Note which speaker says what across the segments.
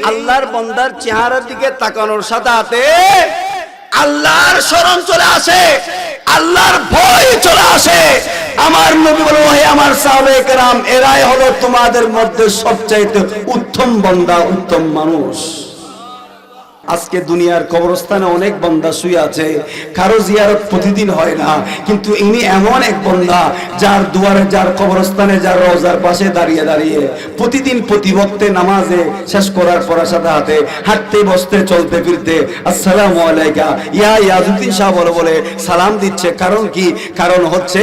Speaker 1: আল্লাহর বান্দার চেহারার দিকে তাকানোর সাথে সাথে আল্লাহর স্মরণ চলে আসে, আল্লাহর ভয় চলে আসে। আমার নবী বলেন, হে আমার সাহাবায়ে কেরাম, এরাই হলো তোমাদের মধ্যে সবচাইতে উত্তম বান্দা, উত্তম মানুষ। আজকে দুনিয়ার কবরস্থানে অনেক বান্দা শুয়ে আছে, কারো জিয়ারত প্রতিদিন হয় না, কিন্তু ইনি এমন এক বান্দা যার দুয়ারে, যার কবরস্থানে, যার রওজার পাশে দাঁড়িয়ে দাঁড়িয়ে প্রতিদিন প্রতি ওয়াক্তে নামাজে শেষ করার পর সাথে হাতে হাঁটতে বসতে চলতে ফিরতে আসসালামু আলাইকা ইয়া ইয়াজউদ্দিন সাহেব বলে সালাম দিচ্ছে। কারণ কি? কারণ হচ্ছে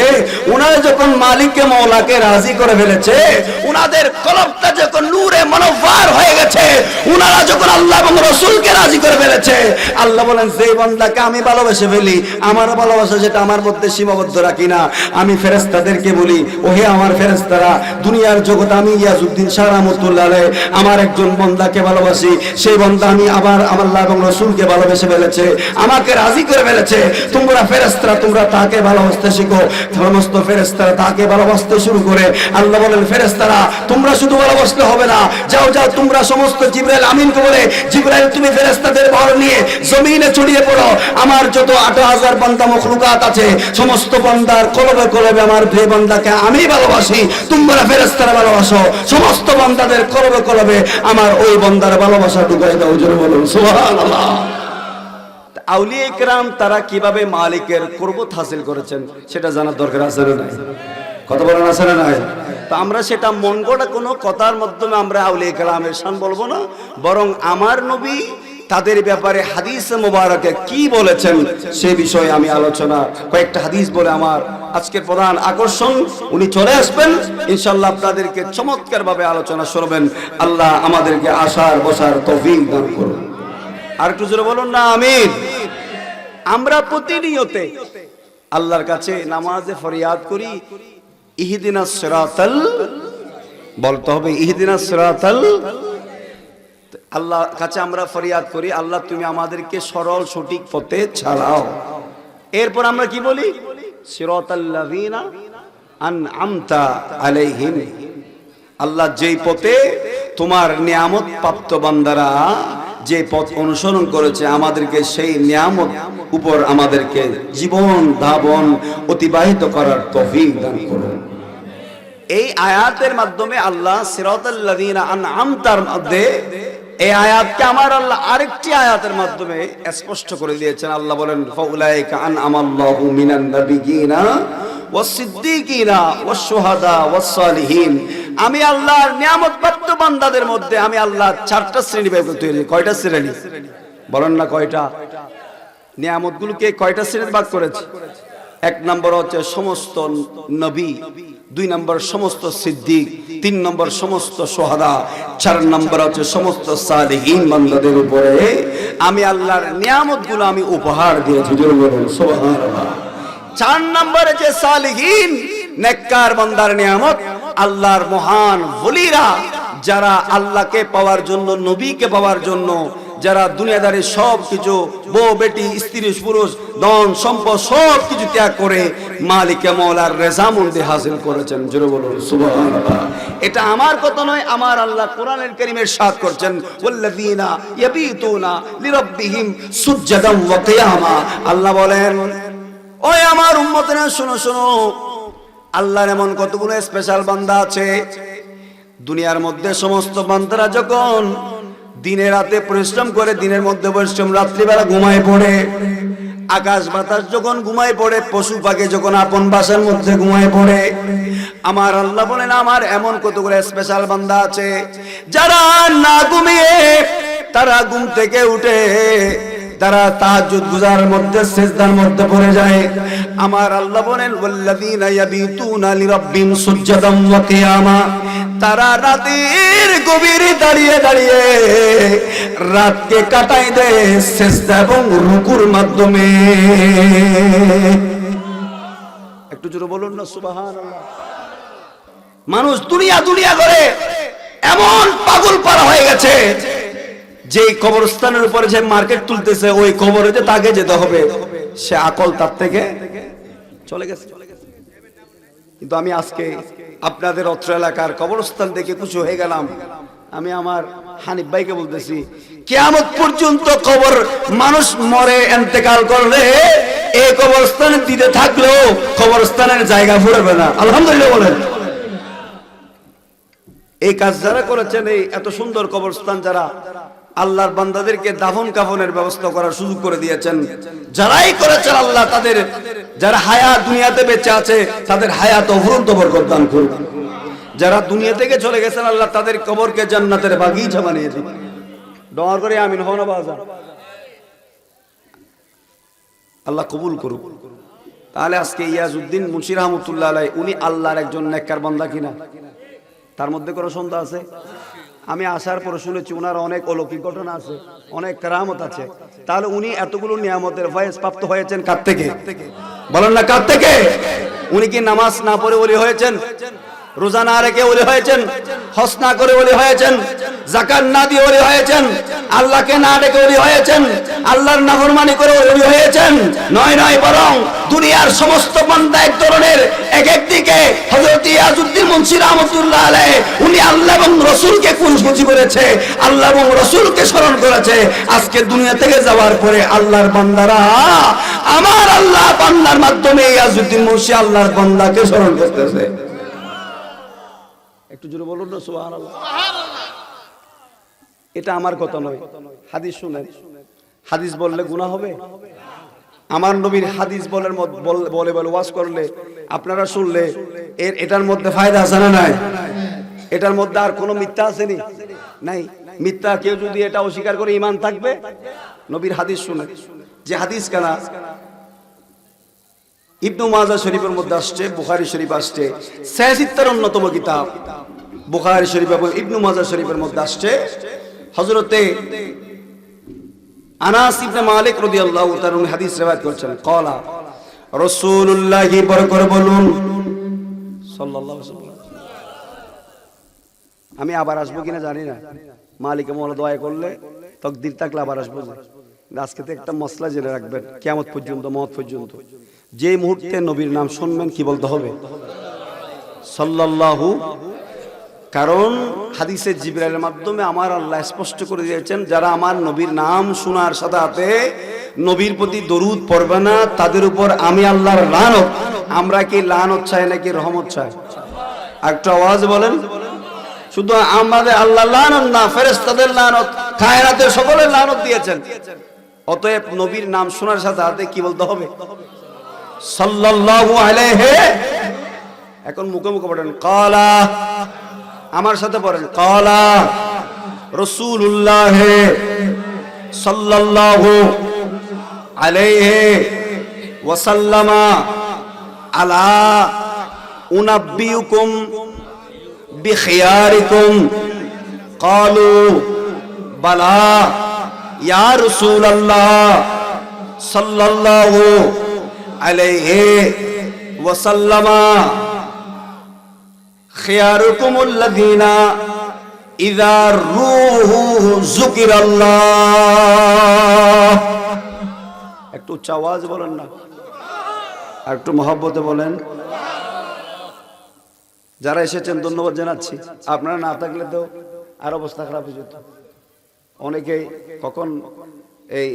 Speaker 1: ওনারা যখন মালিককে মওলাকে রাজি করে ফেলেছে, ওনাদের কলবটা যখন নূরে মনোভার হয়ে গেছে, ওনারা যখন আল্লাহ এবং রাসূলকে রাজি করে ফেলেছে, আল্লাহ বলেন যে বান্দাকে আমি ভালোবেসে ফেলি, আমার ভালোবাসা যেটা আমার মধ্যে সীমাবদ্ধ রাখি না, আমি ফেরেশতাদেরকে বলি, ওহে আমার ফেরেশতারা, দুনিয়ার জগতে আমি ইয়াজউদ্দিন শাহ রাহমাতুল্লাহ আলাইহি আমার একজন বান্দাকে ভালোবাসি, সেই বান্দা আমি আবার আল্লাহ এবং রাসূলকে ভালোবেসে ফেলেছে, আমাকে রাজি করে ফেলেছে। তোমরা ফেরেশতারা তোমরা তাকে ভালোবাসতে শিখো। সমস্ত ফেরেশতারা তাকে ভালোবাসতে শুরু করে। আল্লাহ বলেন, ফেরেশতারা তোমরা শুধু ভালোবাসলে হবে না, যাও যাও তোমরা সমস্ত জিবরাইল আমিনকে বলে, জিবরাইল তুমি ফেরেশতাদের ভর নিয়ে জমিনে ছড়িয়ে পড়ো। আমার যত 8000 বান্দা মখলুকাত আছে, সমস্ত বান্দার কলবে কলবে আমার প্রিয় বান্দাকে আমি ভালোবাসি, তোমরা ফেরেশতারা ভালোবাসো। সমস্ত বান্দাদের কলবে কলবে আমার ওই বান্দার ভালোবাসা ঢুকাই দাও। জোরে বলুন সুবহানাল্লাহ। আউলিয়া ইকরাম তারা কিভাবে মালিকের কুরবত হাসিল করেছেন সেটা জানার দরকার আছে না নাই? কথা বলেন আছে না নাই? তো আমরা সেটা মন গড়া কোনো কথার মাধ্যমে আমরা আউলিয়া ইকরামের শান বলবো না, বরং আমার নবী তাদের ব্যাপারে হাদিসে মোবারকে কি বলেছেন সে বিষয়ে আমি আলোচনা কয়েকটা হাদিস বলে আমার আজকের প্রধান আকর্ষণ। উনি চলে আসবেন ইনশাআল্লাহ, আপনাদেরকে চমৎকার ভাবে আলোচনা শুনবেন। আল্লাহ আমাদেরকে আসার বসার তৌফিক দান করুন। আর একটু জোরে বলুন না আমিন। আমরা প্রতিনিয়তে আল্লাহর কাছে নামাজে ফরিয়াদ করি, ইহদিনাস সিরাতাল, বলতে হবে ইহদিনাস সিরাতাল। আল্লাহর কাছে আমরা ফরিয়াদ করি, আল্লাহ তুমি আমাদেরকে সরল সঠিক পথে চালাও। এরপর আমরা কি বলি? সিরাতাল্লাযিনা আনআমতা আলাইহিম, আল্লাহ যেই পথে তোমার নিয়ামত প্রাপ্ত বান্দারা যে পথ অনুসরণ করেছে, আমাদেরকে সেই নিয়ামত উপর আমাদেরকে জীবন ধাবন অতিবাহিত করার তৌফিক দান করুন। এই আয়াতের মাধ্যমে আল্লাহ সিরাতাল্লাযিনা আনআমতার মধ্যে এই আয়াতকে আমার আল্লাহ আরেকটি আয়াতের মাধ্যমে স্পষ্ট করে দিয়েছেন। আল্লাহ বলেন, ফাউলাইকা আনআমাল্লাহু মিনান নাবিয়িনা ওয়াস-সিদ্দিকিনা ওয়াশ-শুহাদা ওয়াস-সালিহিন। আমি আল্লাহর নিয়ামত প্রাপ্ত বান্দাদের মধ্যে আমি আল্লাহ 4টা শ্রেণী ভাগ করতে হয়েছে। কয়টা শ্রেণী বলেন না? কয়টা? নিয়ামতগুলোকে কয়টা শ্রেণীতে ভাগ করেছে? 1 নম্বর হচ্ছে সমস্ত নবী, 2 নম্বর সমস্ত সিদ্দিক, 3 নম্বর সমস্ত শুহাদা, 4 নম্বর হচ্ছে সমস্ত সালিহিন বান্দাদের উপরে আমি আল্লাহর নিয়ামতগুলো আমি উপহার দিয়েছি। সুবহানাল্লাহ। 4 নম্বরে যে সালিহিন নেককার বান্দার নিয়ামত, আল্লাহর মহান ওলিরা যারা আল্লাহকে পাওয়ার জন্য, নবীকে পাওয়ার জন্য, যারা দুনিয়াদারি সব কিছু বউ বেটি স্ত্রী পুরুষ ধন সম্পদ সব কিছু ত্যাগ করে মালিকে মওলার রেজামন্দি হাসিল করেছেন। জোরে বলুন সুবহানাল্লাহ। এটা আমার কথা নয়, আমার আল্লাহ কোরআনের কারীমে ইরশাদ করছেন, ওয়াল্লাযীনা ইয়াবিতুনা লিরাব্বিহিম সুজদান ওয়া কিয়ামা। আল্লাহ বলেন, ওই আমার উম্মতেরা শোনো শোনো, আল্লাহর এমন কতগুলো স্পেশাল বান্দা আছে দুনিয়ার মধ্যে। সমস্ত বান্দারা যখন দিনে রাতে পরিশ্রম করে, দিনের মধ্যে পরিশ্রম, রাত্রিবেলা ঘুমায় পড়ে, আকাশ বাতাস যখন ঘুমায় পড়ে, পশু পাখি যখন আপন বাসার মধ্যে ঘুমায় পড়ে, আমার আল্লাহ বলেন আমার এমন কতগুলো স্পেশাল বান্দা আছে যারা না ঘুমিয়ে তারা ঘুম থেকে উঠে তারা তাহাজ্জুদ গুজারের মধ্যে সিজদার মধ্যে পড়ে যায়। আমার আল্লাহ বলেন, ওয়াল্লাযীনা ইয়াবিতুনা লিরাব্বিহিম সুজদান ওয়া কিয়ামা। তারা রাতের গভীরে দাঁড়িয়ে দাঁড়িয়ে রাতকে কাটায় দেয় সিজদা এবং রুকুর মাধ্যমে। একটু জোরে বলুন না সুবহানাল্লাহ। মানুষ দুনিয়া দুনিয়া করে এমন পাগল পারা হয়ে গেছে, যে কবরস্থানের উপরে যে মার্কেট তুলতেছে ওই কবরে যে তাকে যেতে হবে, সে আকল তার থেকে চলে গেছে। কিন্তু আমি আজকে আপনাদের অত্র এলাকার কবরস্থান দেখে খুশি হয়ে গেলাম। আমি আমার হানিফ ভাইকে বলতেছি, কিয়ামত পর্যন্ত কবর মানুষ মরে ইন্তেকাল করলে এই কবরস্থানে দিতে থাকলেও কবরস্থানের জায়গা ফুরাবে না। আলহামদুলিল্লাহ বলেন। এই কাজ যারা করেছেন, এই এত সুন্দর কবরস্থান, যারা আল্লাহর বান্দাদেরকে দাফন কাফনের ব্যবস্থা করার সুযোগ করে দিয়েছেন, যারাই করেছেন আল্লাহ তাদের, যারা হায়াত দুনিয়াতে বেঁচে আছে তাদের হায়াত অফুরন্ত বরকত দান করুন। যারা দুনিয়া থেকে চলে গেছেন আল্লাহ তাদের কবরকে জান্নাতের বাগিচা বানিয়ে দিন। দোয়া করে আমিন হও না বাজার। আল্লাহ কবুল করুক। তাহলে আজকে ইয়াজউদ্দিন মুন্সি রহমতুল্লাহ আলাইহি উনি আল্লাহর একজন নেককার বান্দা কিনা, তার মধ্যে কোনো সন্দেহ আছে? আমি আসার পরে শুনেছি ওনার অনেক অলৌকিক ঘটনা আছে, অনেক কেরামত আছে। তাহলে উনি এতগুলো নিয়ামতের ফয়েজ প্রাপ্ত হয়েছেন কার থেকে? বলেন না কার থেকে? উনি কি নামাজ না পড়ে ওলি হয়েছেন? রোজা না রেখে ওলি হয়েছেন? হজ না করে ওলি হয়েছেন? যাকাত না দিয়ে ওলি হয়েছেন? আল্লাহকে না ডেকে ওলি হয়েছেন? আল্লাহর নাফরমানি করে ওলি হয়েছেন? নয় নয়, বরং দুনিয়ার সমস্ত বান্দা এক ধরনের, এক একদিকে হযরত ইয়াজউদ্দিন মুন্সি রাহমাতুল্লাহ আলাইহি উনি আল্লাহ এবং রাসূলকে খুশি করেছে, আল্লাহ এবং রাসূলকে স্মরণ করেছে। আজকে দুনিয়া থেকে যাওয়ার পরে আল্লাহর বান্দারা, আমার আল্লাহ বান্দার মাধ্যমে ইয়াজউদ্দিন মুন্সি আল্লাহর বান্দাকে স্মরণ করতেছে। একটু জোরে বলুন না সুবহানাল্লাহ। এটা আমার কথা নয়, হাদিস শুনেন। হাদিস বললে গুনাহ হবে? আমার নবীর হাদিস বলে বলে ওয়াজ করলে, আপনারা শুনলে এটার মধ্যে ফায়দা আছে না নাই? এটার মধ্যে আর কোনো মিথ্যা আসেনি? নাই। মিথ্যা কেউ যদি এটা অস্বীকার করে ঈমান থাকবে? নবীর হাদিস শুনে, যে হাদিস কানা ইবনু মাজাহ শরীফের মধ্যে আসছে, বুখারী শরীফ আসছে, 76 অন্যতম কিতাব বুখারী শরীফ এবং ইবনু মাজাহ শরীফের মধ্যে আসছে। হযরতে আনাস ইবনে মালিক রাদিয়াল্লাহু তাআলা হাদিস riwayat করছেন, ক্বালা রাসূলুল্লাহি বরকর বলুন সাল্লাল্লাহু আলাইহি ওয়াসাল্লাম। আমি আবার আসবো কিনা জানি না, মালিক মোলা দয়া করলে তাকদীর থাকলে আবার আসবো। আজকে তো একটা মসলা জেনে রাখবেন, কিয়ামত পর্যন্ত, মওত পর্যন্ত যে মুহূর্তে নবীর নাম শুনবেন কি বলতে হবে? সাল্লাল্লাহু। কারণ হাদিসে জিবরাইলের মাধ্যমে আমার আল্লাহ স্পষ্ট করে দিয়েছেন, যারা আমার নবীর নাম শোনার সাথে সাথে নবীর প্রতি দরুদ পড়বে না তাদের উপর আমি আল্লাহর লানত। আমরা কি লানত চাই নাকি রহমত চাই? একটা আওয়াজ বলেন। শুধু আমাদের আল্লাহ লানত না, ফেরেশতাদের লানত, কায়নাতের সকলের লানত দিয়েছেন। অতএব নবীর নাম শোনার সাথে সাথে কি বলতে হবে? সাল্লাল্লাহু আলাইহি। এখন মুখে মুখে পড়েন ক্বালা, আমার সাথে পড়েন ক্বালা রাসূলুল্লাহ সাল্লাল্লাহু আলাইহি ওয়াসাল্লামা আলা উনাব্বিউকুম বিখিয়ারিকুম ক্বালু বালা ইয়া রাসূলুল্লাহ সাল্লাল্লাহু আলাইহি ওয়াসাল্লামা খিয়ারুকুমুল্লাযীনা ইযা রূহু যুকিরাল্লাহ। একটু উচ্চ আওয়াজ বলেন না, আর একটু মহব্বতে বলেন। যারা এসেছেন ধন্যবাদ জানাচ্ছি। আপনারা না থাকলে তো আর অবস্থা খারাপ হয়ে যেত। অনেকেই কখন এই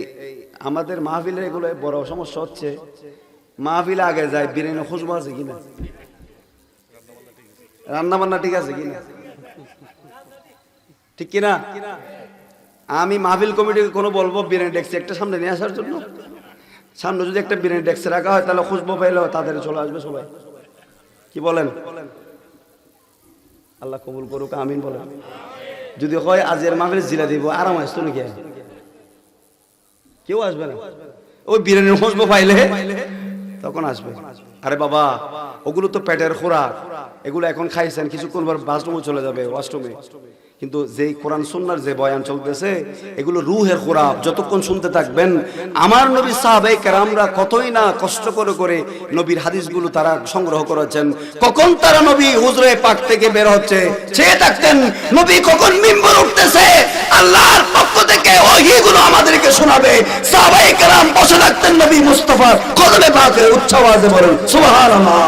Speaker 1: আমাদের মাহফিলের এগুলো বড় সমস্যা হচ্ছে, মাহফিলে আগে যায় বিরিয়ানি খুশবু আছে কিনা, রান্না বান্না ঠিক আছে কিনা, ঠিক কিনা? আমি মাহফিল কমিটিকে কোনো বলবো বিরিয়ানি ডেক্স একটা সামনে নিয়ে আসার জন্য। সামনে যদি একটা বিরিয়ানি ডেক্স রাখা হয় তাহলে খুশবু পাইলেও তাদের চলে আসবে সবাই। কি বলেন? আল্লাহ কবুল করুক, আমিন বলেন। যদি হয় আজের মাহফিলে জিলা দিব, আরাম আসতো নাকি? কেউ আসবে না, ওই বিরিয়ানির খুশবু পাইলে তখন আসবে। আরে বাবা, ওগুলো তো পেটের খোরাক, এগুলো এখন খাইছেন, কিছুক্ষণ পর বাথরুমে চলে যাবে, ওয়াশরুমে। কিন্তু যেই কোরআন সুন্নাহর যে বয়ান চলতেছে এগুলো রূহের খোরাক। যতক্ষণ শুনতে থাকবেন, আমার নবী সাহাবায়ে কেরামরা কতই না কষ্ট করে করে নবীর হাদিসগুলো তারা সংগ্রহ করেছেন। কখন তারা নবী হুজরে পাক থেকে বের হচ্ছে চেয়ে থাকতেন, নবী কখন মিম্বর উঠতেছে, আল্লাহর পক্ষ থেকে ওহীগুলো আমাদেরকে শোনাবে। সাহাবায়ে কেরাম বসে থাকতেন নবী মুস্তাফার কদমে পাকে, উচ্চ আওয়াজে বলেন সুবহানাল্লাহ।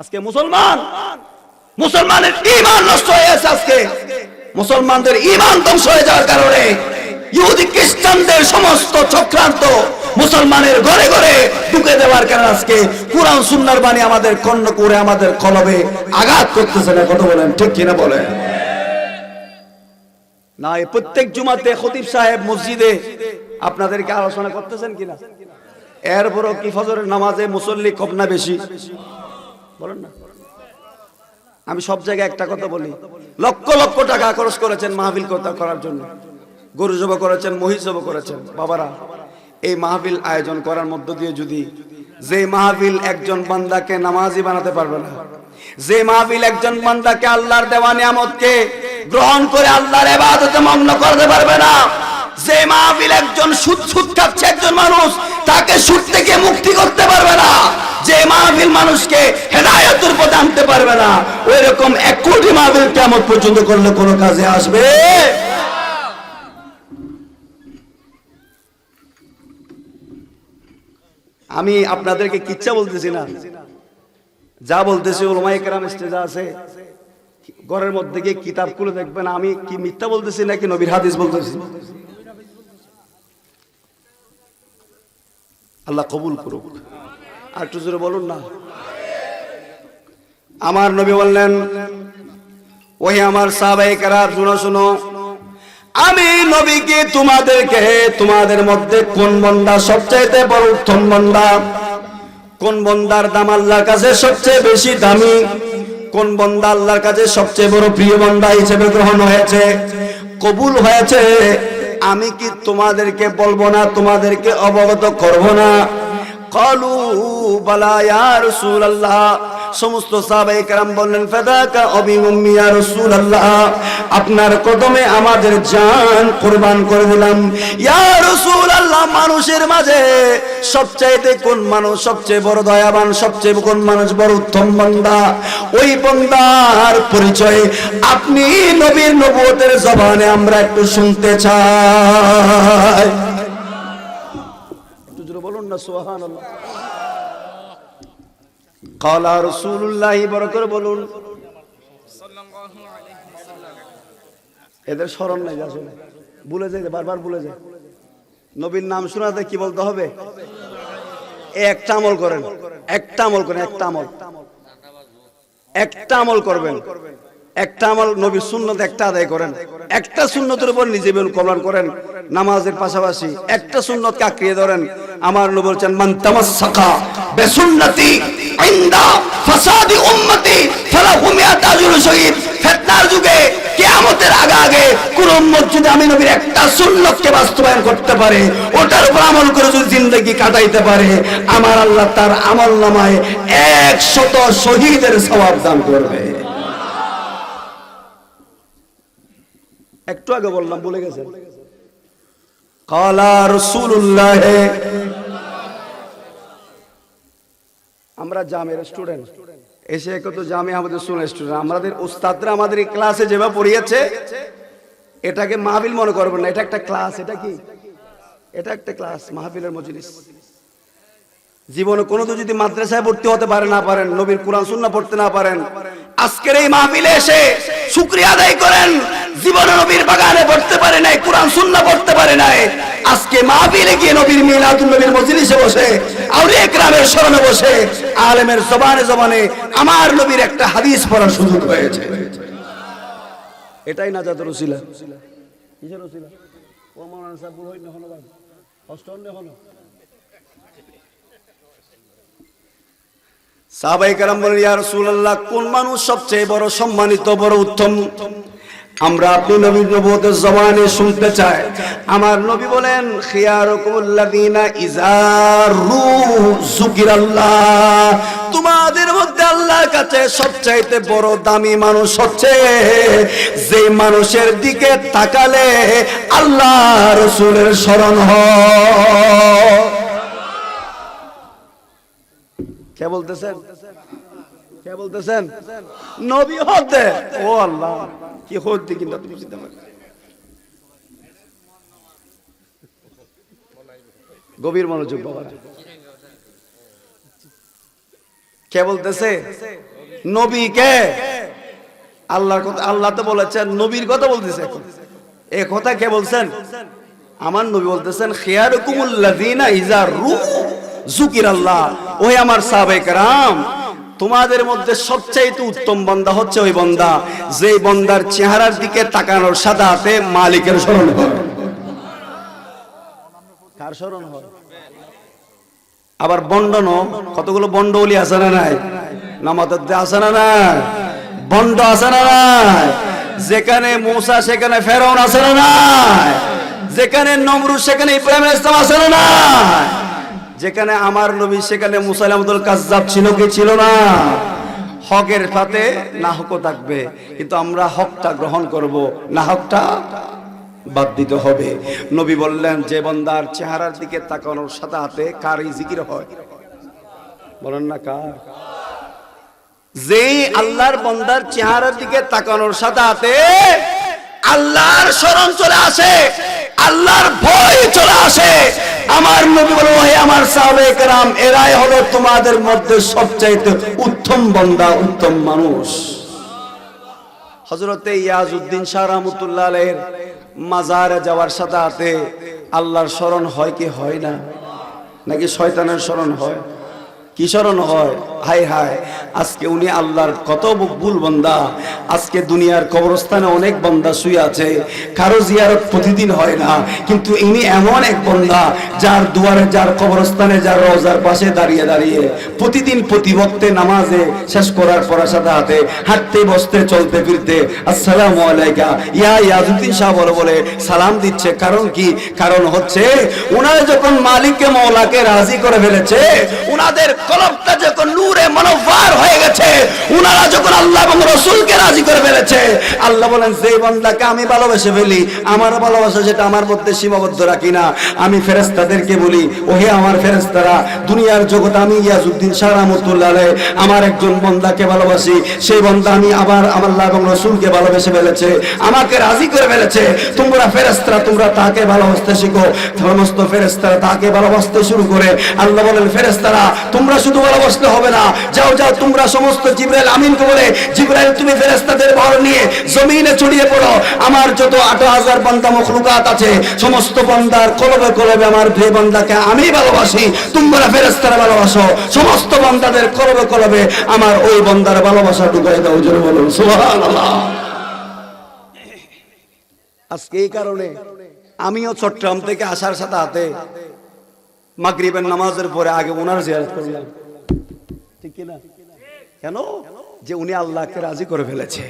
Speaker 1: আজকে মুসলমানের ঈমান নষ্ট হয়ে গেছে। আজকে মুসলমানদের ঈমান ধ্বংস হয়ে যাওয়ার কারণে ইহুদি খ্রিস্টানদের সমস্ত চক্রান্ত মুসলমানের ঘরে ঘরে ঢুকে দেওয়ার কারণে আজকে কুরআন সুন্নাহর বাণী আমাদের কর্ণ করে আমাদের কলবে আঘাত করতেছে না। কথা বলেন ঠিক কিনা বলেন? না, এই প্রত্যেক জুমাতে খতিব সাহেব মসজিদে আপনাদেরকে আলোচনা করতেছেন কিনা? এরপরও কি ফজরের নামাজে মুসল্লি কম না বেশি? বলেন না। আমি সব জায়গায় একটা কথা বলি, লক্ষ লক্ষ টাকা খরচ করেছেন মাহফিল করার জন্য, গরু জব করেছেন, মহিষ জব করেছেন। বাবারা, এই মাহফিল আয়োজন করার মধ্য দিয়ে যদি যে মাহফিল একজন বান্দাকে নামাজি বানাতে পারবে না, যে মাহফিল একজন বান্দাকে আল্লাহর দেওয়া নিয়ামতকে গ্রহণ করে আল্লাহর ইবাদতে মগ্ন করতে পারবে না, যে মাহফিল একজন সুদ খাচ্ছে একজন মানুষ তাকে সুদ থেকে মুক্তি করতে পারবে না, যে মাহফিল মানুষকে হেদায়েতের পথে আনতে পারবে না, ওই রকম 1 কোটি মাহফিল কিয়ামত পর্যন্ত করলে কোনো কাজে আসবে? আমি আপনাদেরকে কিচ্ছা বলতেছি না, যা বলতেছি উলামায়ে কেরাম স্টেজে আছে, ঘরের মধ্যে গিয়ে কিতাব খুলে দেখবেন আমি কি মিথ্যা বলতেছি নাকি নবীর হাদিস বলতেছি। আল্লাহ কবুল করুক। আর একটু জোরে বলুন না। আমার নবী বললেন, ওই আমার সাহাবায়ে কেরাম শুনো শুনো, আমি নবীকে তোমাদের মধ্যে কোন বান্দা সবচেয়ে বড় উত্তম বান্দা, কোন বান্দার দাম আল্লাহর কাছে সবচেয়ে বেশি দামি, কোন বান্দা আল্লাহর কাছে সবচেয়ে বড় প্রিয় বান্দা হিসেবে গ্রহণ হয়েছে, কবুল হয়েছে, আমি কি তোমাদেরকে বলবো না, তোমাদেরকে অবগত করব না? ক্বালু বালা ইয়া রাসূলুল্লাহ। সমস্ত সাহাবায়ে কেরাম বললেন, ফাদাকা আবি উম্মি ইয়া রাসূলুল্লাহ, আপনার কদমে আমাদের জান কুরবান করে দিলাম। ইয়া রাসূলুল্লাহ, মানুষের মাঝে সবচাইতে কোন মানুষ সবচেয়ে বড় দয়াবান, সবচেয়ে কোন মানুষ বড় উত্তম বান্দা, ওই বান্দার পরিচয় আপনি নবীর নবুয়তের জবানে আমরা একটু শুনতে চাই। একটু জোরে বলুন না সুবহানাল্লাহ। ক্বালা রাসূলুল্লাহ, বড় করে বলুন। এদের স্মরণ নাই, আসলে ভুলে যায়, বারবার ভুলে যায়। নবীর নাম শোনাতে কি বলতে হবে? একটা আমল করেন, একটা আমল করেন, একটা আমল করবেন, একটা আমল নবীর সুন্নত একটা আদায় করেন, একটা সুন্নতের উপর নিজে কল্যাণ করেন, নামাজের পাশাপাশি একটা সুন্নতকে আঁকড়িয়ে ধরেন। আমার নবী বলেছেন, মান তামাসসাকা বিসুন্নতি ইনদা ফাসাদি উম্মতি ফালাহু মিআতু আজরু শহীদ। ফিতনার যুগে কিয়ামতের আগে কোন উম্মত যদি আমি নবীর একটা সুন্নতকে বাস্তবায়ন করতে পারে, ওটার উপর আমল করে যদি জিন্দেগি কাটাইতে পারে, আমার আল্লাহ তার আমলনামায় 100 শহীদের সওয়াব দান করবে। একটু আগে বললাম, ভুলে গেছেন। ক্বালা রাসূলুল্লাহ, আমরা জামের স্টুডেন্ট, এসে কত জামে আমাদের স্টুডেন্ট, আমাদের উস্তাদরা আমাদের এই ক্লাসে যেভাবে পড়িয়েছে, এটাকে মাহফিল মনে করবেন না, এটা একটা ক্লাস। এটা কি? এটা একটা ক্লাস, মাহফিলের মজলিস। জীবনে কোনোদিন যদি মাদ্রাসায় ভর্তি হতে না পারেন, নবীর কোরআন সুন্নাহ পড়তে না পারেন, আজকের এই মাহফিলে এসে শুকরিয়া আদায় করেন। জীবনে নবীর বাগানে পড়তে পারে নাই, কোরআন সুন্নাহ পড়তে পারে নাই, আজকে মাহফিলে গিয়ে নবীর মিলাদুন নবীর মজলিসে বসে, আউলিয়া কেরামের শরণে বসে, আলেমের জবানে জবানে আমার নবীর একটা হাদিস পড়ার সুযোগ হয়েছে। এটাই নাজাতের উসিলা। কিসের উসিলা? ও মাওলানা সাহেব ভুল হইল না হলো, ভাই কষ্ট হল হলো। সাহাবায়ে কেরাম বলেন, ইয়া রাসূলুল্লাহ, কোন মানুষ সবচেয়ে বড় সম্মানিত, বড় উত্তম? আমরা আপনি নবীর নবুয়তের জবানে শুনতে চাই। আমার নবী বলেন, খিয়ারুকুল্লাযিনা ইযারু যুকিরাল্লাহ, তোমাদের মধ্যে আল্লাহর কাছে সবচাইতে বড় দামি মানুষ হচ্ছে যে মানুষের দিকে তাকালে আল্লাহ রাসূলের স্মরণ হয়। কে বলতেছেন? কে বলতেছেন? নবী হতে। ও আল্লাহ, কি হতে কিনা তুমি চিন্তা করো। গভীর মনোযোগ বাবা। কে বলতেছে? নবী কে? আল্লাহর কথা, আল্লাহ তো বলেছেন, নবীর কথা বলতেছে এখন। এই কথা কে বলছেন? আমার নবী বলতেছেন, খিয়ারুকুমুল্লাযিনা ইযা যুকিরাল্লাহ, ওহে আমার সাহাবায়ে কেরাম, তোমাদের মধ্যে সবচাইতে উত্তম বান্দা হচ্ছে ওই বান্দা যেই বান্দার চেহারার দিকে তাকানোর সাথে সাথে মালিকের স্মরণ হয়। কার স্মরণ হয়? আবার বন্ডনও কতগুলো বন্ডওলি আছে না নাই? নামাতে আছে না নাই? বন্ড আছে না নাই? যেখানে মূসা সেখানে ফেরাউন আছে না নাই? যেখানে নমরুদ সেখানে ইব্রাহিম আলাইহিস সালাম আছে না নাই? যেখানে আমার নবী সেখানে মুসাইলামুল কাজ্জাব ছিল কি ছিল না? হকের সাথে না হকও থাকবে, কিন্তু আমরা হকটা গ্রহণ করব, না হকটা বাদ দিতে হবে। নবী বললেন, যে বান্দার চেহারার দিকে তাকানোর সাথে সাথে কার জিকির হয়? বলেন না কার? যেই আল্লাহর বান্দার চেহারার দিকে তাকানোর সাথে সাথে আল্লাহর স্মরণ চলে আসে, আল্লাহর ভয় চলে আসে। আমার নবী বলেন, হে আমার সাহাবায়ে কেরাম, এরাই হলো তোমাদের মধ্যে সবচাইতে উত্তম বান্দা, উত্তম মানুষ। হযরতে ইয়াজউদ্দিন শাহ রাহমাতুল্লাহ আলাইহির মাজারে যাওয়ার সাথে সাথে আল্লাহর স্মরণ হয় কি হয় না? নাকি শয়তানের স্মরণ হয়? কি স্মরণ হয়? হায় হায়, আজকে উনি আল্লাহর কত মকবুল বান্দা। আজকে দুনিয়ার কবরস্থানে অনেক বান্দা শুয়ে আছে, কারো জিয়ারত প্রতিদিন হয় না, কিন্তু ইনি এমন এক বান্দা যার দুয়ারে, যার কবরস্থানে, যার রওজার পাশে দাঁড়িয়ে দাঁড়িয়ে প্রতিদিন প্রতি ওয়াক্তে নামাজে শেষ করার পর সাথে হাতে হাঁটতে বসতে চলতে ফিরতে আসসালামু আলাইকা ইয়া ইয়াজউদ্দিন শাহ বলে বলে সালাম দিচ্ছে। কারণ কি? কারণ হচ্ছে ওনারা যখন মালিককে মওলাকে রাজি করে ফেলেছে, ওনাদের কলবটা যখন নূরে মনোভার হয়ে গেছে, ওনারা যখন আল্লাহ এবং রাসূলকে রাজি করে ফেলেছে, আল্লাহ বলেন, যে বান্দাকে আমি ভালোবেসে ফেলি, আমার ভালোবাসা যেটা আমার মধ্যে সীমাবদ্ধ রাখি না, আমি ফেরেশতাদেরকে বলি, ওহে আমার ফেরেশতারা, দুনিয়ার জগতে আমি ইয়াজউদ্দিন শাহ রাহমাতুল্লাহ আলাইহি আমার একজন বান্দাকে ভালোবাসি, সেই বান্দা আমি আবার আল্লাহ এবং রাসূলকে ভালোবেসে ফেলেছে, আমাকে রাজি করে ফেলেছে। তোমরা ফেরেশতারা তোমরা তাকে ভালোবাসতে শিখো। সমস্ত ফেরেশতারা তাকে ভালোবাসতে শুরু করে। আল্লাহ বলেন, ফেরেশতারা তোমরা শুধু ভালোবাসলে হবে না, যাও যাও তোমরা সমস্ত জিবরাইল আমিনকে বলে, জিবরাইল তুমি ফেরেশতাদের ভর নিয়ে জমিনে ছড়িয়ে পড়ো। আমার যত 8000 বান্দা মখলুকাত আছে, সমস্ত বান্দার কলবে কলবে আমার প্রিয় বান্দাকে আমি ভালোবাসি, তোমরা ফেরেশতারা ভালোবাসো। সমস্ত বান্দাদের কলবে কলবে আমার ওই বান্দার ভালোবাসা ঢুকাই দাও, জোরে বলুন সুবহানাল্লাহ। আজকে এই কারণে আমিও চট্টগ্রাম থেকে আসার সাথে সাথে মাগরিবের নামাজের পরে আগে ওনার জিয়ারত করলাম, ঠিক কি না? কেন? যে উনি আল্লাহকে রাজি করে ফেলেছে,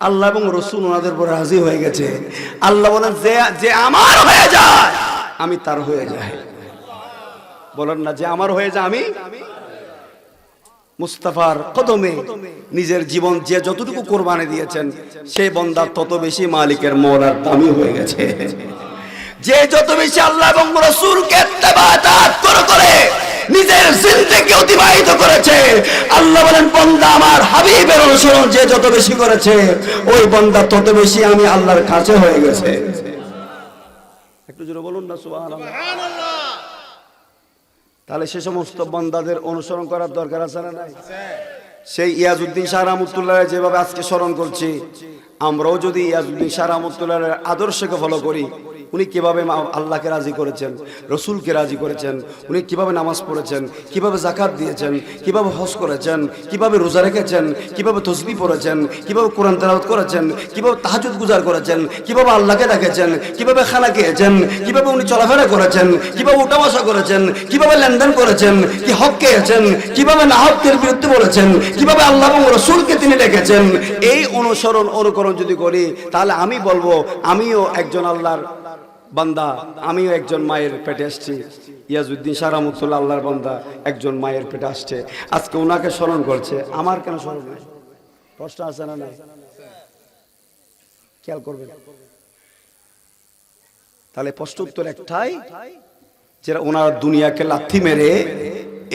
Speaker 1: আল্লাহ এবং রাসূল ওনাদের উপর রাজি হয়ে গেছে। আল্লাহ বলেন, যে আমার হয়ে যায় আমি তার হয়ে যাই। বলেন না, যে আমার হয়ে যায় আমি মুস্তাফার কদমে নিজের জীবন যে যতটুকু কোরবানি দিয়েছেন, সেই বান্দা তত বেশি মালিকের মওলার দামি হয়ে গেছে। যে যত বেশি আল্লাহ এবং রাসূলকে ইত্তেবা করে নিজের জিন্দেগি অতিবাহিত করেছে, আল্লাহ বলেন, বান্দা আমার হাবিবের অনুসরণ যে যত বেশি করেছে, ওই বান্দা তত বেশি আমি আল্লাহর কাছে হয়ে গেছে। একটু জোরে বলুন না সুবহানাল্লাহ। তাহলে সে সমস্ত বান্দাদের অনুসরণ করার দরকার আছে না নাই? সেই ইয়াজউদ্দিন শাহ রাহমাতুল্লাহ যেভাবে আজকে স্মরণ করছি, আমরাও যদি ইয়াজউদ্দিন শাহ রাহমাতুল্লাহর আদর্শকে ফলো করি, উনি কিভাবে আল্লাহকে রাজি করেছেন, রসুলকে রাজি করেছেন, উনি কিভাবে নামাজ পড়েছেন, কিভাবে যাকাত দিয়েছেন, কিভাবে হজ করেছেন, কিভাবে রোজা রেখেছেন, কিভাবে তাসবিহ পড়েছেন, কিভাবে কোরআন তেলাওয়াত করেছেন, কিভাবে তাহাজ্জুদ গুজার করেছেন, কিভাবে আল্লাহকে দেখেছেন, কিভাবে খানা খেয়েছেন, কিভাবে উনি চলাফেরা করেছেন, কিভাবে উঠা বসা করেছেন, কিভাবে লেনদেন করেছেন, কি হক খেয়েছেন, কিভাবে না হকের বিরুদ্ধে বলেছেন, কিভাবে আল্লাহ এবং রসুলকে তিনি দেখেছেন। এই অনুসরণ অনুকরণ যদি করি, তাহলে আমি বলবো আমিও একজন আল্লাহর বান্দা, আমিও একজন মায়ের পেটে আসছি। ইয়াজউদ্দিন শাহ রাহমাতুল্লাহ আল্লাহর বান্দা, একজন মায়ের পেটে আসছে। আজকে ওনাকে স্মরণ করছে, আমার কেন স্মরণ নেই? প্রশ্ন আছে না নাই? খেয়াল করবেন। তাহলে প্রশ্ন উত্তর একটাই, যারা ওনারা দুনিয়াকে লাথি মেরে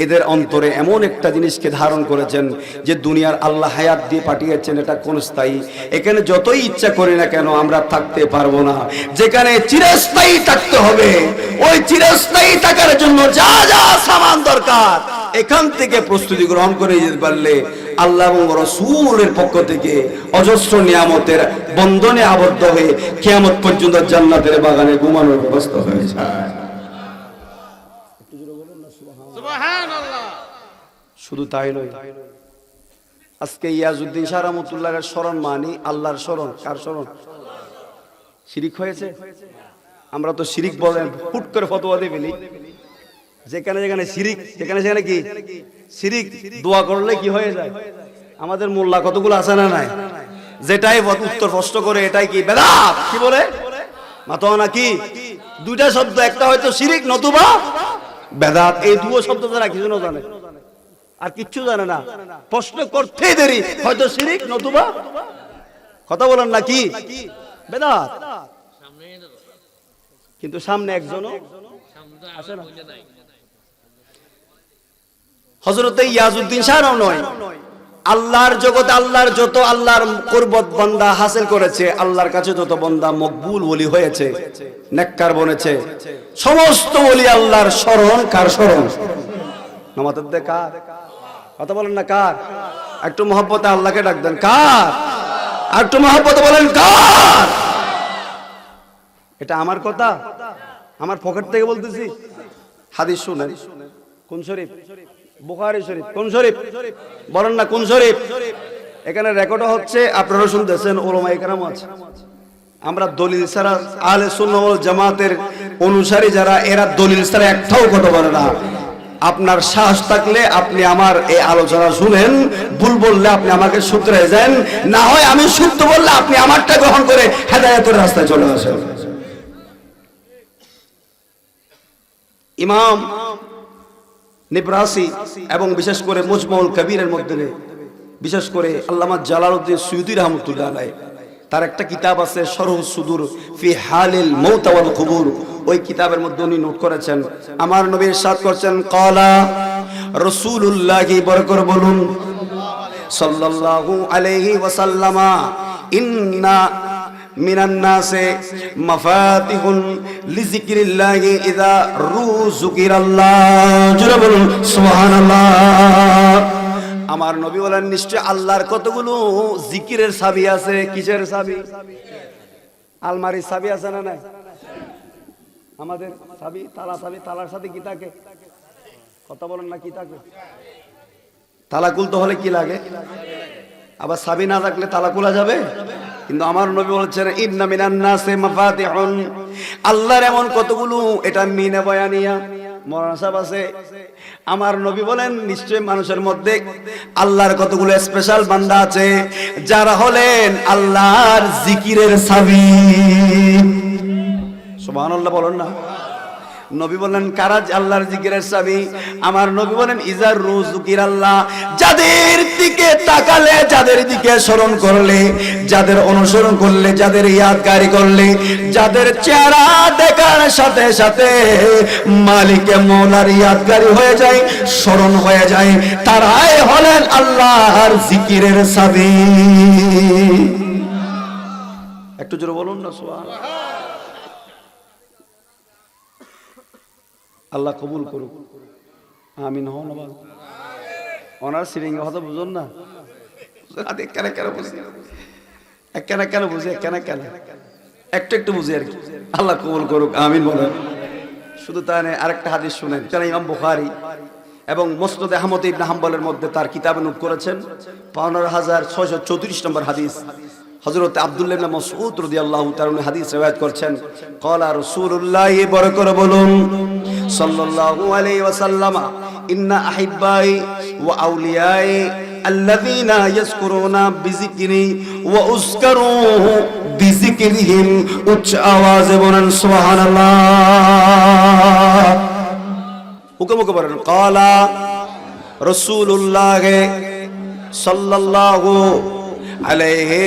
Speaker 1: এদের অন্তরে এমন একটা জিনিসকে ধারণ করেছেন যে দুনিয়ার আল্লাহ হায়াত দিয়ে পাঠিয়েছেন, এটা কোন স্থায়ী। এখানে যতই ইচ্ছা করি না কেন আমরা থাকতে পারবো না। যেখানে চিরস্থায়ী থাকতে হবে, ওই চিরস্থায়ী থাকার জন্য যা যা সামান দরকার এখান থেকে প্রস্তুতি গ্রহণ করে যেতে পারলে আল্লাহ এবং রাসূলের পক্ষ থেকে অজস্র নিয়ামতের বন্ধনে আবদ্ধ হয়ে কিয়ামত পর্যন্ত জান্নাতের বাগানে ঘুমানোর ব্যবস্থা হয়ে যায়।
Speaker 2: সুবহানাল্লাহ।
Speaker 1: শুধু তাই নয়, আজকে ইয়াজউদ্দিন শাহ রাহমাতুল্লাহর স্মরণ মানি আল্লাহর স্মরণ। কার স্মরণ? শিরিক হয়েছে? আমরা তো শিরিক বলেন হুট করে ফতোয়া দিয়ে ফেলি, যেখানে যেখানে শিরিক যেখানে সেখানে কি শিরিক। দোয়া করলে কি হয়ে যায়? আমাদের মোল্লা কতগুলো আছে না নাই, যেটাই উত্তর প্রশ্ন করে এটাই কি বেদাত, কি বলে মাতোয়ানা, কি দুইটা শব্দ, একটা হয়তো শিরিক নতুবা বেদাত। এই দুটো শব্দ তারা কিছু না জানে, আর কিচ্ছু জানে না, প্রশ্ন করতেই দেরি, হয়তো শিরিক নতুবা কথা বলেন না কি বেদাত। কিন্তু সামনে একজনও আসে না। হযরতে ইয়াজউদ্দিন শাহরাও নয়, আল্লাহর জগতে আল্লাহর যত আল্লাহর কুরবত বান্দা হাসিল করেছে, আল্লাহর কাছে যত বান্দা মকবুল ওলি হয়েছে, নেককার বনেছে, সমস্ত ওলি আল্লাহর শরণ। কার শরণ? নামাতের দে কার? কথা বলেন না কার? একটু মহব্বতে আল্লাহকে ডাক দেন, কার? একটু মহব্বতে বলেন কার? এটা আমার কথা, আমার পকেট থেকে বলতেছি। হাদিস শুনেন। কোন শরীফ? বুখারী শরীফ। কোন শরীফ বলেন না, কোন শরীফ? এখানে রেকর্ড হচ্ছে, আপনারা শুনতেছেন, উলামায়ে কেরাম আছে। আমরা দলিল ছাড়া, আহলে সুন্নাহ ওয়াল জামাতের অনুসারী যারা, এরা দলিল ছাড়া একটাও কথা বলে না। আপনার সাহস থাকলে আপনি আমার এই আলোচনা শুনেন, ভুল বললে আপনি আমাকে শুধরে যান, না হয় আমি শুদ্ধ বললে আপনি আমারটা গ্রহণ করে হেদায়েতের রাস্তায় চলে আসেন। ইমাম নিবরাসি এবং বিশেষ করে মুজমাউল কবিরের মধ্যে, বিশেষ করে আল্লামা জালালউদ্দিন সুয়ুতী রাহমাতুল্লাহ আলাইহি, তার একটা কিতাব আছে শরহুস সুদুর ফি হালিল মাউত ওয়াল কুবুর। ওই কিতাবের মধ্যে উনি নোট করেছেন, আমার নবী ইরশাদ করছেন, ক্বালা রাসূলুল্লাহি বরকর বলুন সাল্লাল্লাহু আলাইহি ওয়াসাল্লামা, ইন্না মিনান নাসে মাফাতিহুন লিযিকরিল্লাহি ইযা রুযিকিরাল্লাহ। জোরে বলুন সুবহানাল্লাহ। আমার নবী বলেন, নিশ্চয় আল্লাহর কতগুলো জিকিরের চাবি আছে। কিসের চাবি? আলমারির চাবি আছে না নাই? আমাদের চাবি, তালা চাবি, তালার সাথে কি থাকে? কথা বলেন না, কি থাকে? তালা খুলতে হলে কি লাগে? আবার চাবি না থাকলে তালা খোলা যাবে? কিন্তু আমার নবী বলছেন, ইন্না মিনান নাসে মাফাতিহুন, আল্লাহর এমন কতগুলো, এটা মিনে বয়ানিয়া মোনাসাব আছে। আমার নবী বলেন, নিশ্চয় মানুষের মধ্যে আল্লাহর কতগুলো স্পেশাল বান্দা আছে, যারা হলেন আল্লাহর জিকিরের চাবি। সুবহানাল্লাহ বলেন না। নবী বলেন, কারা আল্লাহর জিকিরের চাবি? আমার নবী বলেন, ইজার রুযুকির আল্লাহ, যাদের দিকে তাকালে, যাদের দিকে স্মরণ করলে, যাদের অনুসরণ করলে, যাদের ইয়াদগারি করলে, যাদের চেহারা দেখার সাথে সাথে মালিকে মওলার ইয়াদগারি হয়ে যায়, স্মরণ হয়ে যায়, তারাই হলেন আল্লাহর জিকিরের চাবি। একটু জোরে বলুন না সুবহানাল্লাহ। আল্লাহ কবুল করুক, আমিন। হন আবার ওনার সিরিঙ্গা হয়তো বুঝুন না, কেন কেন বুঝি, কেন কেন বুঝি, কেন কেন একটু একটু বুঝি আর কি। আল্লাহ কবুল করুক, আমিন বলেন। শুধু তাই নয়, আরেকটা হাদিস শুনেন। কেন ইমাম বুখারী এবং মুসনাদ আহমদ ইবনে হাম্বলের মধ্যে তার কিতাবে নোট করেছেন 15634 নম্বর হাদিস। হযরত আব্দুল্লাহ ইবনে মাসউদ রাদিয়াল্লাহু তাআলা হাদিস riwayat করছেন, ক্বালা রাসূলুল্লাহ বরকর বলুন সাল্লাল্লাহু আলাইহি ওয়াসাল্লাম, ইন্না আহিব্বাই ওয়া আউলিয়াই আল্লাযীনা ইয়াযকুরুনা বিযিকরি ওয়া উযকারু বিযিকরিহিম। উচ্চ আওয়াজে বলেন সুবহানাল্লাহ। হুকুম করেন, ক্বালা রাসূলুল্লাহ সাল্লাল্লাহু আলাইহি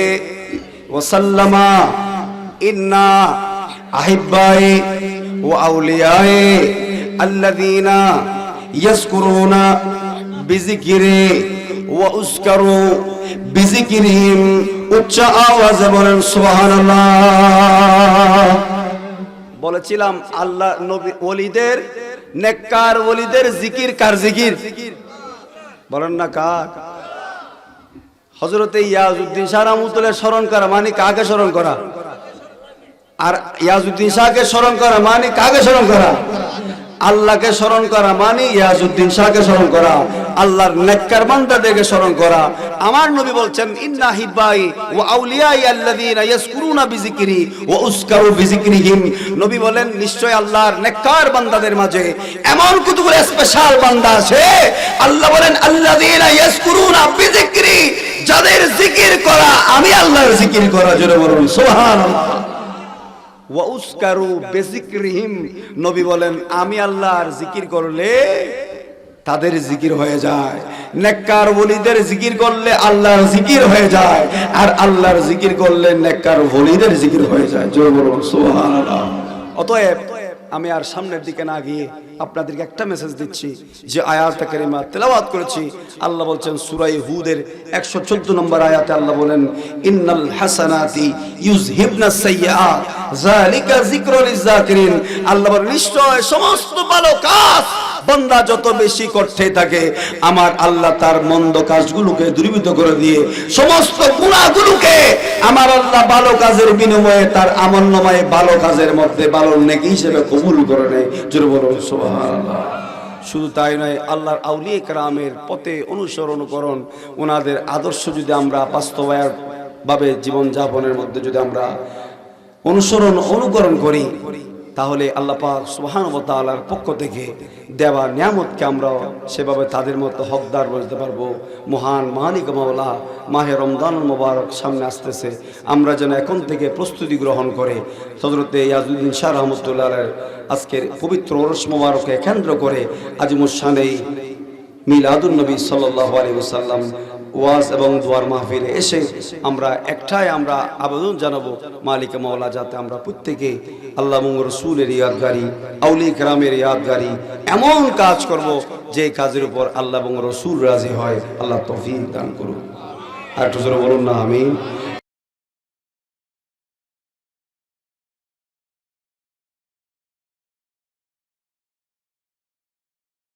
Speaker 1: ওয়াসাল্লামা, ইন্না আহিব্বাই ওয়া আউলিয়াই আল্লাযীনা ইয়াযকুরুনা বিযিকরি ওয়া উযকারু বিযিকরিহিম। উচ্চ আওয়াজে বলেন সুবহানাল্লাহ। বলেছিলাম আল্লাহ নবী ওলিদের নেককার ওলিদের জিকির কার জিকির বলেন না কার? হযরতে ইয়াজউদ্দিন শাহ রাহমাতুল্লাহ স্মরণ করা মানে কাকে স্মরণ করা? আর ইয়াজউদ্দিন শাহকে স্মরণ করা মানে কাকে স্মরণ করা? আল্লাহকে স্মরণ করা মানে ইয়াজউদ্দিন শাহকে স্মরণ করা, আল্লাহর নেককার বান্দাদেরকে স্মরণ করা। আমার নবী বলছেন ইন্না হিবাই ওয়া আউলিয়াই আল্লাযীনা ইয়াজকুরুনা বিযিকরি ওয়া উযকারু বিযিকরিহিম। নবী বলেন নিশ্চয় আল্লাহর নেককার বান্দাদের মাঝে এমন কতগুলো স্পেশাল বান্দা আছে, আল্লাহ বলেন আল্লাযীনা ইয়াজকুরুনা বিযিকরি, যাদের জিকির করা আমি আল্লাহর জিকির করা। জোরে বলুন সুবহানাল্লাহ। ওয়া উযকারু বিযিকরিহিম, নবী বলেন আমি আল্লাহর জিকির করলে তাদের জিকির হয়ে যায়। নেককার ওলিদের জিকির করলে আল্লাহর জিকির হয়ে যায়, আর আল্লাহর জিকির করলে নেককার ওলিদের জিকির হয়ে যায়। জোরে বলুন সুবহানাল্লাহ। অতএব আমি আর সামনের দিকে না গিয়ে আপনাদেরকে একটা মেসেজ দিচ্ছি, যে আয়াত কারিমা তেলাওয়াত করেছি, আল্লাহ বলছেন সূরা হুদের 114 নম্বর আয়াতে আল্লাহ বলেন ইন্নাল হাসানাতি ইউযহিবনাস সাইয়্যাত যালিকা যিকরুল লিযাকিরিন। আল্লাহ বলেন নিশ্চয় সমস্ত ভালো কাজ বান্দা যত বেশি করতে থাকে আমার আল্লাহ তার মন্দ কাজগুলোকে দূরীভূত করে দিয়ে সমস্ত গুনাহগুলোকে আমার আল্লাহ ভালো কাজের বিনিময়ে তার আমলনামায় ভালো কাজের মধ্যে ভালো নেকি হিসেবে কবুল করে নেয়। জোরে বলুন সুবহানাল্লাহ। শুধু তাই নয়, আল্লাহর আউলিয়া কেরামের পথে অনুকরণ, ওনাদের আদর্শ যদি আমরা বাস্তবায়ন ভাবে জীবন যাপনের মধ্যে যদি আমরা অনুকরণ করি, তাহলে আল্লাহ পাক সুবহানাহু ওয়া তাআলার পক্ষ থেকে দেওয়া নিয়ামতকে আমরা সেভাবে তাদের মতো হকদার বলতে পারবো। মহান মালিক মাওলা মাহে রমজানুল মুবারক সামনে আসতেছে, আমরা যেন এখন থেকে প্রস্তুতি গ্রহণ করে হযরতে ইয়াজউদ্দিন শাহ রাহমাতুল্লাহ আলাইহির আজকের পবিত্র ওরস মুবারককে কেন্দ্র করে আজিমুস শানে মিলাদুন নবী সাল্লাল্লাহু আলাইহি ওয়াসাল্লাম ওয়াজ এবং দোয়ার মাহফিলে এসে আমরা একটাই আমরা আবেদন জানাবো, মালিক মাওলা যাতে আমরা প্রত্যেকে আল্লাহ এবং রাসূলের ইয়াদগারি, আউলিয়া কেরামের ইয়াদগারি এমন কাজ করব যে কাজের উপর আল্লাহ এবং রাসূল রাজি হয়। আল্লাহ তৌফিক দান করুন। আর একটু জোরে বলুন না আমিন।